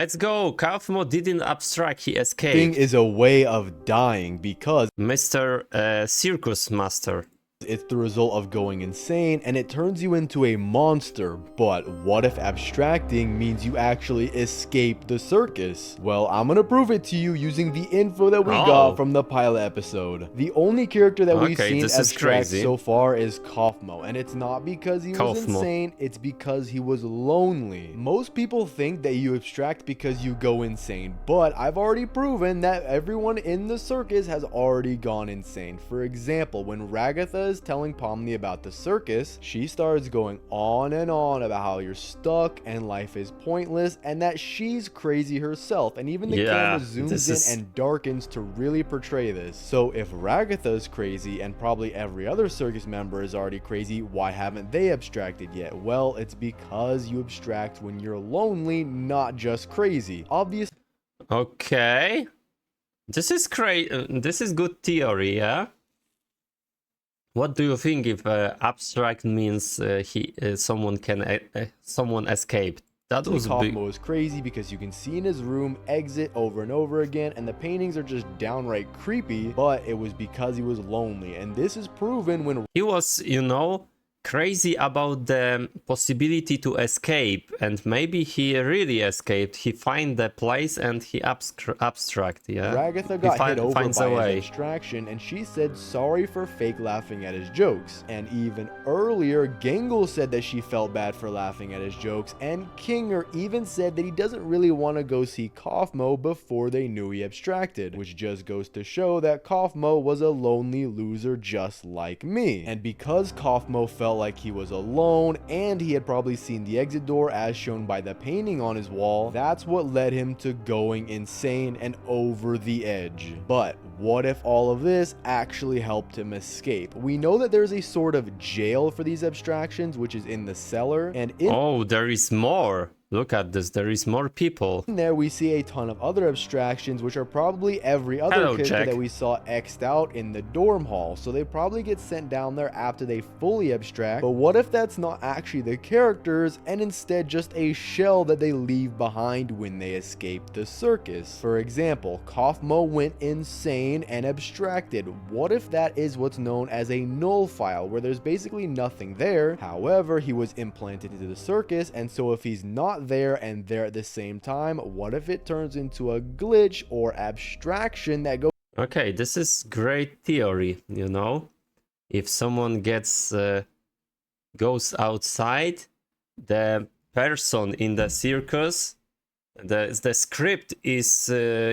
Let's go. Kaufmo didn't abstract, he escaped. Thing is a way of dying because Mr. Circus Master. it's the result of going insane and it turns you into a monster. But what if abstracting means you actually escape the circus? Well, I'm gonna prove it to you using the info that we got from the pilot episode. The only character that we've seen abstract so far is Kaufmo, and it's not because he was insane, it's because he was lonely. Most people think that you abstract because you go insane, but I've already proven that everyone in the circus has already gone insane. For example, when Ragatha is telling Pomni about the circus, she starts going on and on about how you're stuck and life is pointless and that she's crazy herself, and even the camera zooms in and darkens to really portray this. So if Ragatha is crazy and probably every other circus member is already crazy, why haven't they abstracted yet? Well, it's because you abstract when you're lonely, not just crazy. Obviously. Okay. This is this is good theory, yeah? What do you think if abstract means someone escaped? That was Kaufmo is crazy because you can see in his room exit over and over again, and the paintings are just downright creepy, but it was because he was lonely, and this is proven when he was, you know, crazy about the possibility to escape, and maybe he really escaped. He find the place and he abstract, yeah. Ragatha got hit over by his abstraction, and she said sorry for fake laughing at his jokes. And even earlier, Gangle said that she felt bad for laughing at his jokes, and Kinger even said that he doesn't really want to go see Kaufmo before they knew he abstracted, which just goes to show that Kaufmo was a lonely loser just like me. And because Kaufmo felt like he was alone and he had probably seen the exit door as shown by the painting on his wall, that's what led him to going insane and over the edge. But what if all of this actually helped him escape? We know that there's a sort of jail for these abstractions, which is in the cellar, and oh, there is more. Look at this, there is more people. In there we see a ton of other abstractions, which are probably every other character that we saw X'd out in the dorm hall. So they probably get sent down there after they fully abstract. But what if that's not actually the characters and instead just a shell that they leave behind when they escape the circus? For example, Kaufmo went insane and abstracted. What if that is what's known as a null file, where there's basically nothing there? However, he was implanted into the circus, and so if he's not there and there at the same time, what if it turns into a glitch or abstraction that goes... Okay, this is great theory, you know. If someone goes outside, the person in the circus, the script is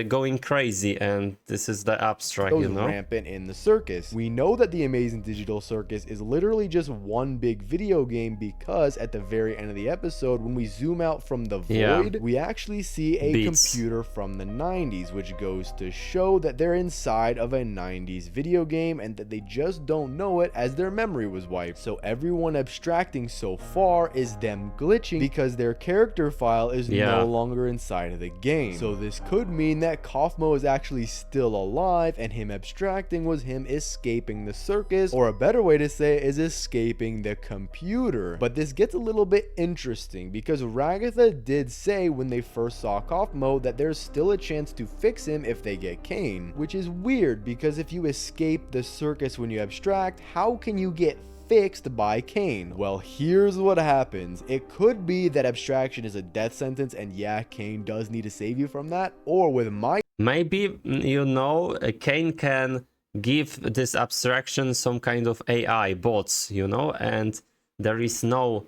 going crazy, and this is the abstract, you know, rampant in the circus. We know that the Amazing Digital Circus is literally just one big video game, because at the very end of the episode, when we zoom out from the void, we actually see a computer from the 90s, which goes to show that they're inside of a 90s video game and that they just don't know it as their memory was wiped. So everyone abstracting so far is them glitching because their character file is no longer inside of the game. So this could mean that Kaufmo is actually still alive and him abstracting was him escaping the circus, or a better way to say it is escaping the computer. But this gets a little bit interesting because Ragatha did say when they first saw Kaufmo that there's still a chance to fix him if they get Kane, which is weird because if you escape the circus when you abstract, how can you get fixed by Kane? Well, here's what happens. It could be that abstraction is a death sentence, and yeah, Kane does need to save you from that. Or with my... Maybe, you know, Kane can give this abstraction some kind of AI bots, you know, and there is no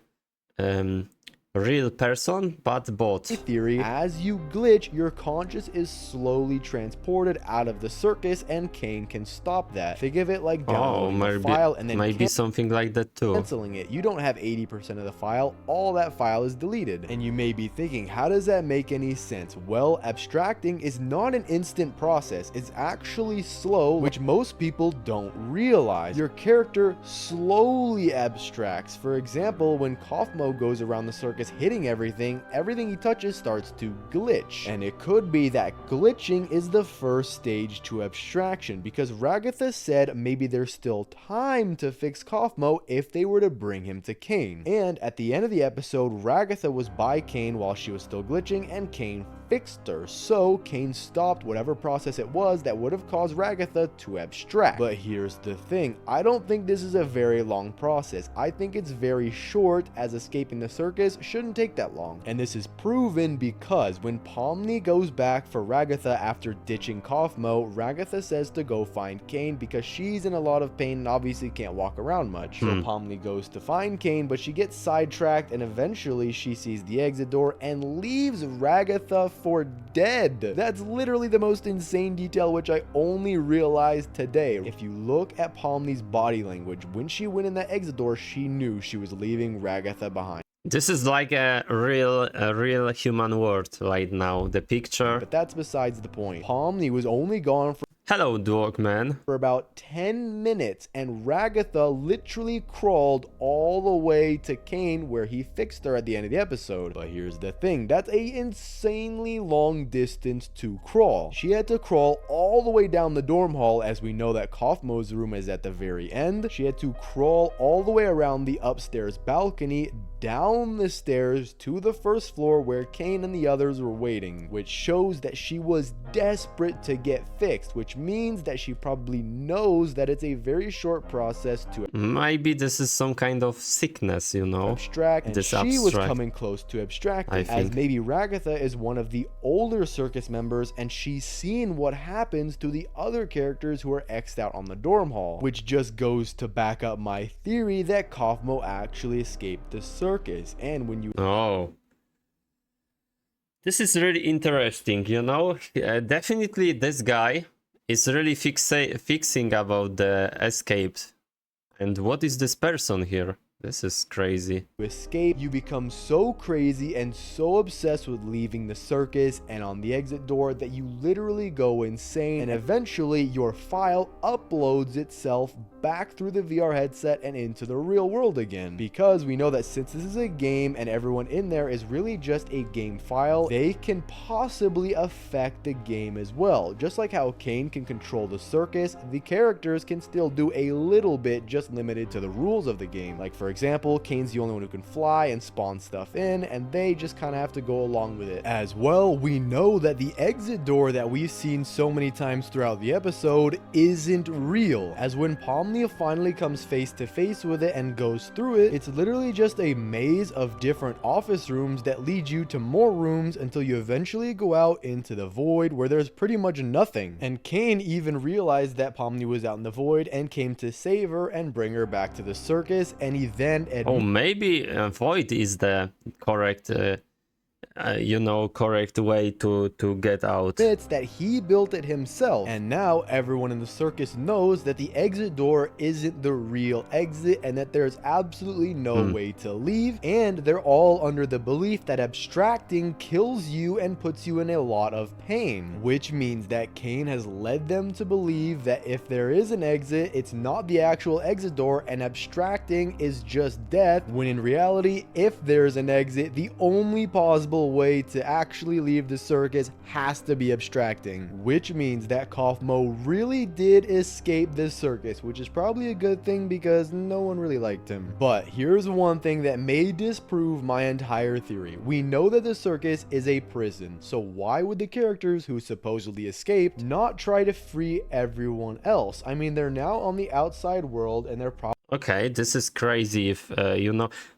real person but bot. Theory, as you glitch, your conscious is slowly transported out of the circus and Kane can stop that. Think of it like downloading the file and then maybe something like that too. Canceling it. You don't have 80% of the file, all that file is deleted. And you may be thinking, how does that make any sense? Well, abstracting is not an instant process. It's actually slow, which most people don't realize. Your character slowly abstracts. For example, when Kaufmo goes around the circus circus hitting everything he touches starts to glitch. And it could be that glitching is the first stage to abstraction, because Ragatha said maybe there's still time to fix Kaufmo if they were to bring him to Kane. And at the end of the episode, Ragatha was by Kane while she was still glitching, and Kane fixed her, so Kane stopped whatever process it was that would have caused Ragatha to abstract. But here's the thing, I don't think this is a very long process. I think it's very short, as escaping the circus shouldn't take that long. And this is proven because when Pomni goes back for Ragatha after ditching Kaufmo, Ragatha says to go find Kane because she's in a lot of pain and obviously can't walk around much. So Pomni goes to find Kane, but she gets sidetracked and eventually she sees the exit door and leaves Ragatha for dead. That's literally the most insane detail, which I only realized today. If you look at Pomni's body language, when she went in that exit door, she knew she was leaving Ragatha behind. This is like a real human world right now, the picture. But that's besides the point. Pomni was only gone for Hello, Dogman. For about 10 minutes, and Ragatha literally crawled all the way to Kane where he fixed her at the end of the episode. But here's the thing, that's a insanely long distance to crawl. She had to crawl all the way down the dorm hall, as we know that Kaufmo's room is at the very end. She had to crawl all the way around the upstairs balcony, down the stairs to the first floor where Kane and the others were waiting, which shows that she was desperate to get fixed, which means that she probably knows that it's a very short process to maybe this is some kind of sickness, you know, abstract, and she was coming close to abstracting, as maybe Ragatha is one of the older circus members and she's seen what happens to the other characters who are X'd out on the dorm hall, which just goes to back up my theory that Kaufmo actually escaped the circus. And when you this is really interesting, you know. Definitely this guy is really fixing about the escape. And what is this person here? This is crazy. To escape, you become so crazy and so obsessed with leaving the circus and on the exit door that you literally go insane, and eventually your file uploads itself back through the VR headset and into the real world again. Because we know that since this is a game and everyone in there is really just a game file, they can possibly affect the game as well. Just like how Kane can control the circus, the characters can still do a little bit, just limited to the rules of the game. Like for example, Kane's the only one who can fly and spawn stuff in, and they just kind of have to go along with it. As well, we know that the exit door that we've seen so many times throughout the episode isn't real, as when Pomni finally comes face to face with it and goes through it, it's literally just a maze of different office rooms that lead you to more rooms until you eventually go out into the void where there's pretty much nothing. And Kane even realized that Pomni was out in the void and came to save her and bring her back to the circus, and he then maybe void is the correct correct way to get out. Admits that he built it himself, and now everyone in the circus knows that the exit door isn't the real exit and that there's absolutely no way to leave, and they're all under the belief that abstracting kills you and puts you in a lot of pain, which means that Kane has led them to believe that if there is an exit, it's not the actual exit door and abstracting is just death, when in reality, if there's an exit, the only possible way to actually leave the circus has to be abstracting, which means that Kaufmo really did escape this circus, which is probably a good thing because no one really liked him. But here's one thing that may disprove my entire theory. We know that the circus is a prison, so why would the characters who supposedly escaped not try to free everyone else? I mean, they're now on the outside world and they're probably okay, this is crazy. If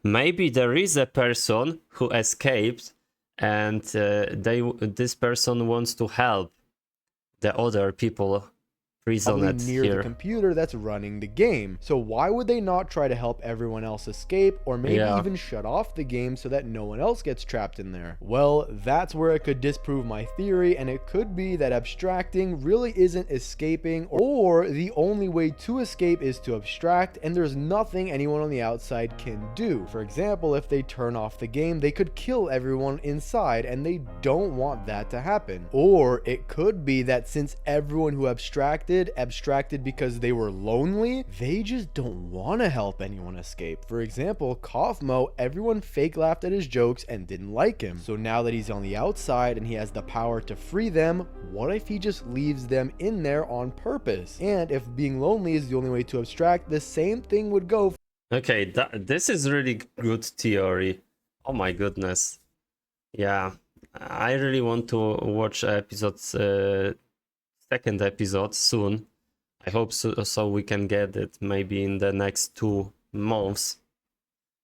maybe there is a person who escaped and this person wants to help the other people prisoned near here. The computer that's running the game. So why would they not try to help everyone else escape, or maybe even shut off the game so that no one else gets trapped in there? Well, that's where it could disprove my theory, and it could be that abstracting really isn't escaping, or the only way to escape is to abstract and there's nothing anyone on the outside can do. For example, if they turn off the game, they could kill everyone inside, and they don't want that to happen. Or it could be that since everyone who abstracted abstracted because they were lonely, they just don't want to help anyone escape. For example, Kaufmo, everyone fake laughed at his jokes and didn't like him. So now that he's on the outside and he has the power to free them, what if he just leaves them in there on purpose? And if being lonely is the only way to abstract, the same thing would go. Okay, this is really good theory. Oh my goodness. Yeah, I really want to watch episodes, second episode soon. I hope so we can get it maybe in the next 2 months.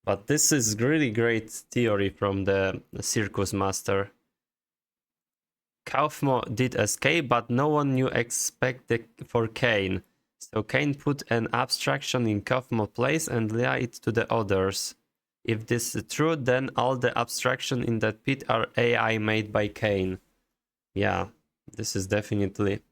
But this is really great theory from the Circus master. Kaufmo did escape, but no one knew expected for Kane. So Kane put an abstraction in Kaufmo's place and lied to the others. If this is true, then all the abstraction in that pit are AI made by Kane. Yeah, this is definitely